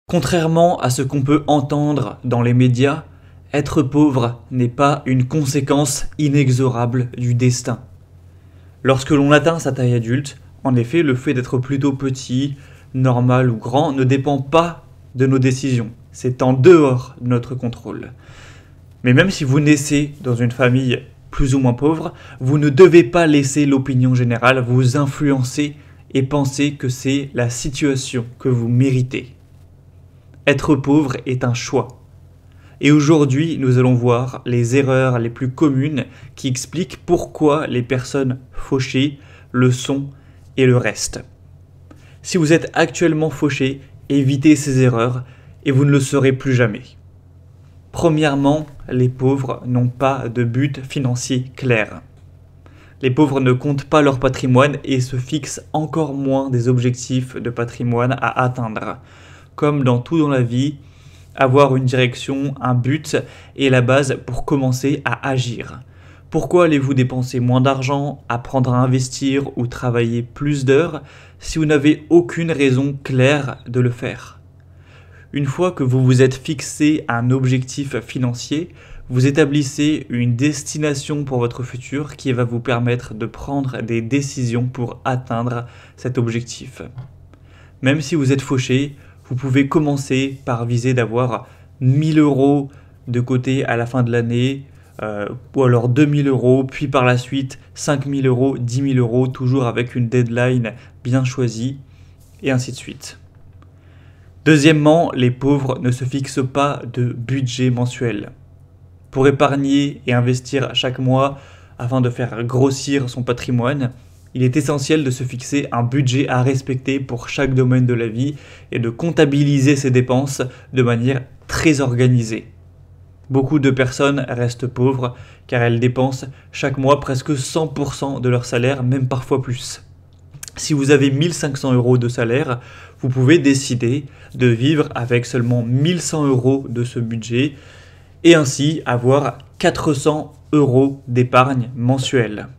Contrairement à ce qu'on peut entendre dans les médias, être pauvre n'est pas une conséquence inexorable du destin. Lorsque l'on atteint sa taille adulte, en effet, le fait d'être plutôt petit, normal ou grand ne dépend pas de nos décisions. C'est en dehors de notre contrôle. Mais même si vous naissez dans une famille plus ou moins pauvre, vous ne devez pas laisser l'opinion générale vous influencer et penser que c'est la situation que vous méritez. Être pauvre est un choix. Et aujourd'hui, nous allons voir les erreurs les plus communes qui expliquent pourquoi les personnes fauchées le sont et le restent. Si vous êtes actuellement fauché, évitez ces erreurs et vous ne le serez plus jamais. Premièrement, les pauvres n'ont pas de but financier clair. Les pauvres ne comptent pas leur patrimoine et se fixent encore moins des objectifs de patrimoine à atteindre. Comme dans tout dans la vie, avoir une direction, un but est la base pour commencer à agir. Pourquoi allez-vous dépenser moins d'argent, apprendre à investir ou travailler plus d'heures si vous n'avez aucune raison claire de le faire ? Une fois que vous vous êtes fixé un objectif financier, vous établissez une destination pour votre futur qui va vous permettre de prendre des décisions pour atteindre cet objectif. Même si vous êtes fauché, vous pouvez commencer par viser d'avoir 1000 € de côté à la fin de l'année, ou alors 2000 €, puis par la suite 5000 €, 10 000 €, toujours avec une deadline bien choisie, et ainsi de suite. Deuxièmement, les pauvres ne se fixent pas de budget mensuel. Pour épargner et investir chaque mois afin de faire grossir son patrimoine, il est essentiel de se fixer un budget à respecter pour chaque domaine de la vie et de comptabiliser ses dépenses de manière très organisée. Beaucoup de personnes restent pauvres car elles dépensent chaque mois presque 100% de leur salaire, même parfois plus. Si vous avez 1500 € de salaire, vous pouvez décider de vivre avec seulement 1100 € de ce budget et ainsi avoir 400 € d'épargne mensuelle.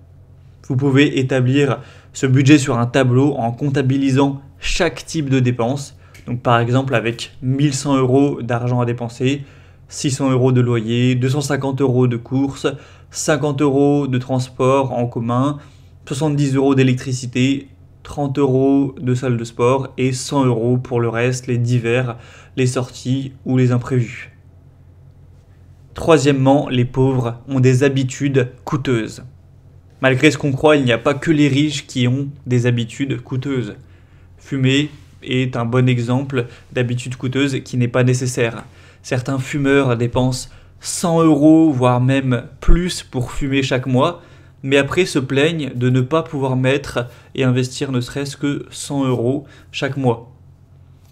Vous pouvez établir ce budget sur un tableau en comptabilisant chaque type de dépense. Donc par exemple avec 1100 € d'argent à dépenser, 600 € de loyer, 250 € de courses, 50 € de transport en commun, 70 € d'électricité, 30 € de salle de sport et 100 € pour le reste, les divers, les sorties ou les imprévus. Troisièmement, les pauvres ont des habitudes coûteuses. Malgré ce qu'on croit, il n'y a pas que les riches qui ont des habitudes coûteuses. Fumer est un bon exemple d'habitude coûteuse qui n'est pas nécessaire. Certains fumeurs dépensent 100 €, voire même plus pour fumer chaque mois, mais après se plaignent de ne pas pouvoir mettre et investir ne serait-ce que 100 € chaque mois.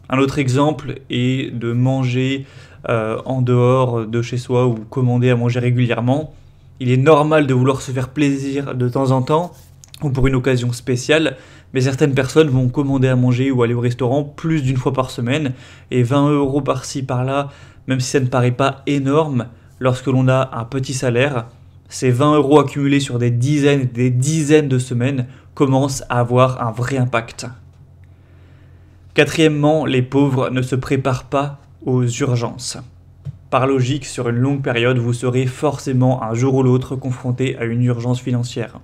Un autre exemple est de manger en dehors de chez soi ou commander à manger régulièrement. Il est normal de vouloir se faire plaisir de temps en temps ou pour une occasion spéciale, mais certaines personnes vont commander à manger ou aller au restaurant plus d'une fois par semaine et 20 € par-ci par-là, même si ça ne paraît pas énorme lorsque l'on a un petit salaire, ces 20 € accumulés sur des dizaines de semaines commencent à avoir un vrai impact. Quatrièmement, les pauvres ne se préparent pas aux urgences. Par logique, sur une longue période, vous serez forcément un jour ou l'autre confronté à une urgence financière.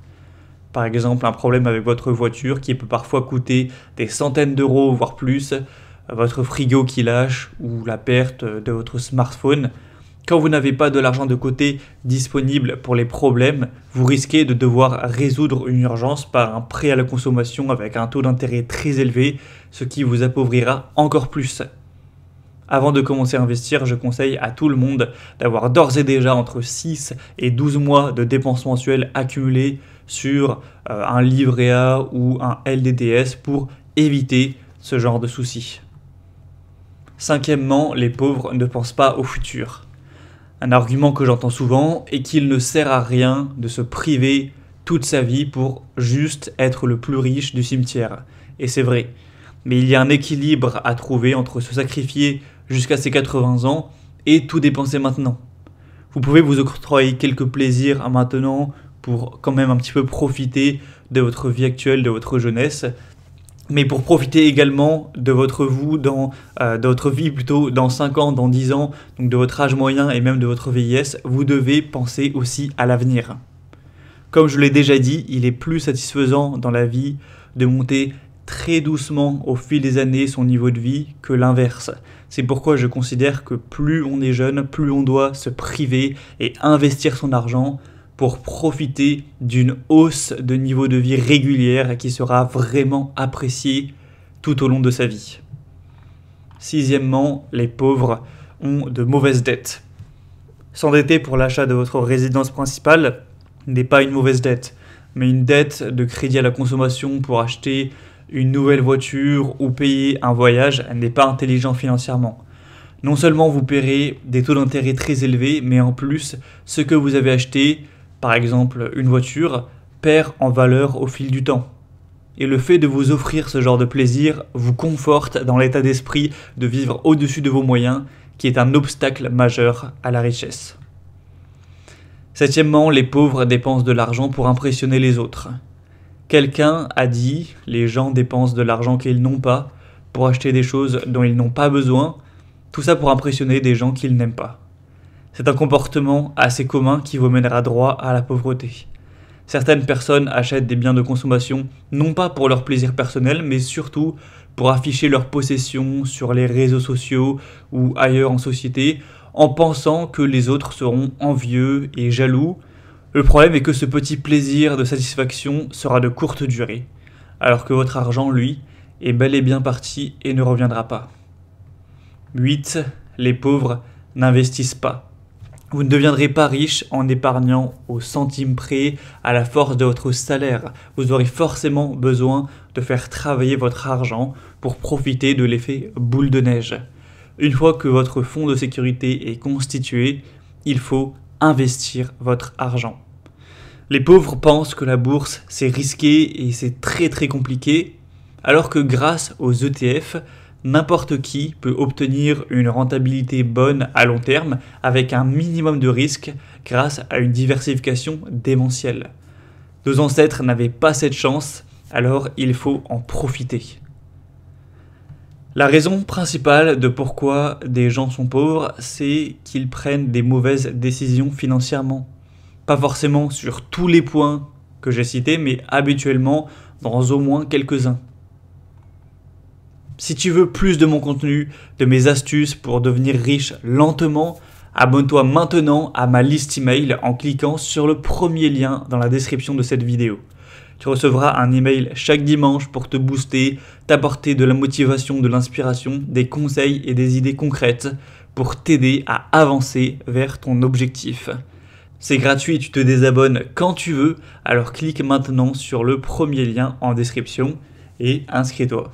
Par exemple, un problème avec votre voiture qui peut parfois coûter des centaines d'euros, voire plus, votre frigo qui lâche ou la perte de votre smartphone. Quand vous n'avez pas de l'argent de côté disponible pour les problèmes, vous risquez de devoir résoudre une urgence par un prêt à la consommation avec un taux d'intérêt très élevé, ce qui vous appauvrira encore plus. Avant de commencer à investir, je conseille à tout le monde d'avoir d'ores et déjà entre 6 et 12 mois de dépenses mensuelles accumulées sur un livret A ou un LDDS pour éviter ce genre de soucis. Cinquièmement, les pauvres ne pensent pas au futur. Un argument que j'entends souvent est qu'il ne sert à rien de se priver toute sa vie pour juste être le plus riche du cimetière. Et c'est vrai. Mais il y a un équilibre à trouver entre se sacrifier jusqu'à ses 80 ans et tout dépenser maintenant. Vous pouvez vous octroyer quelques plaisirs maintenant pour quand même un petit peu profiter de votre vie actuelle, de votre jeunesse. Mais pour profiter également de votre vie plutôt dans 5 ans, dans 10 ans, donc de votre âge moyen et même de votre vieillesse, vous devez penser aussi à l'avenir. Comme je l'ai déjà dit, il est plus satisfaisant dans la vie de monter très doucement au fil des années son niveau de vie que l'inverse. C'est pourquoi je considère que plus on est jeune, plus on doit se priver et investir son argent pour profiter d'une hausse de niveau de vie régulière qui sera vraiment appréciée tout au long de sa vie. Sixièmement, les pauvres ont de mauvaises dettes. S'endetter pour l'achat de votre résidence principale n'est pas une mauvaise dette, mais une dette de crédit à la consommation pour acheter une nouvelle voiture ou payer un voyage n'est pas intelligent financièrement. Non seulement vous paierez des taux d'intérêt très élevés, mais en plus, ce que vous avez acheté, par exemple une voiture, perd en valeur au fil du temps. Et le fait de vous offrir ce genre de plaisir vous conforte dans l'état d'esprit de vivre au-dessus de vos moyens, qui est un obstacle majeur à la richesse. Septièmement, les pauvres dépensent de l'argent pour impressionner les autres. Quelqu'un a dit « les gens dépensent de l'argent qu'ils n'ont pas pour acheter des choses dont ils n'ont pas besoin, tout ça pour impressionner des gens qu'ils n'aiment pas ». C'est un comportement assez commun qui vous mènera droit à la pauvreté. Certaines personnes achètent des biens de consommation non pas pour leur plaisir personnel, mais surtout pour afficher leur possession sur les réseaux sociaux ou ailleurs en société, en pensant que les autres seront envieux et jaloux. Le problème est que ce petit plaisir de satisfaction sera de courte durée, alors que votre argent, lui, est bel et bien parti et ne reviendra pas. 8. Les pauvres n'investissent pas. Vous ne deviendrez pas riche en épargnant au centime près à la force de votre salaire. Vous aurez forcément besoin de faire travailler votre argent pour profiter de l'effet boule de neige. Une fois que votre fonds de sécurité est constitué, il faut investir votre argent. Les pauvres pensent que la bourse c'est risqué et c'est très très compliqué, alors que grâce aux ETF, n'importe qui peut obtenir une rentabilité bonne à long terme avec un minimum de risque grâce à une diversification démentielle. Nos ancêtres n'avaient pas cette chance, alors il faut en profiter. La raison principale de pourquoi des gens sont pauvres, c'est qu'ils prennent des mauvaises décisions financièrement. Pas forcément sur tous les points que j'ai cités, mais habituellement dans au moins quelques-uns. Si tu veux plus de mon contenu, de mes astuces pour devenir riche lentement, abonne-toi maintenant à ma liste email en cliquant sur le premier lien dans la description de cette vidéo. Tu recevras un email chaque dimanche pour te booster, t'apporter de la motivation, de l'inspiration, des conseils et des idées concrètes pour t'aider à avancer vers ton objectif. C'est gratuit, tu te désabonnes quand tu veux, alors clique maintenant sur le premier lien en description et inscris-toi.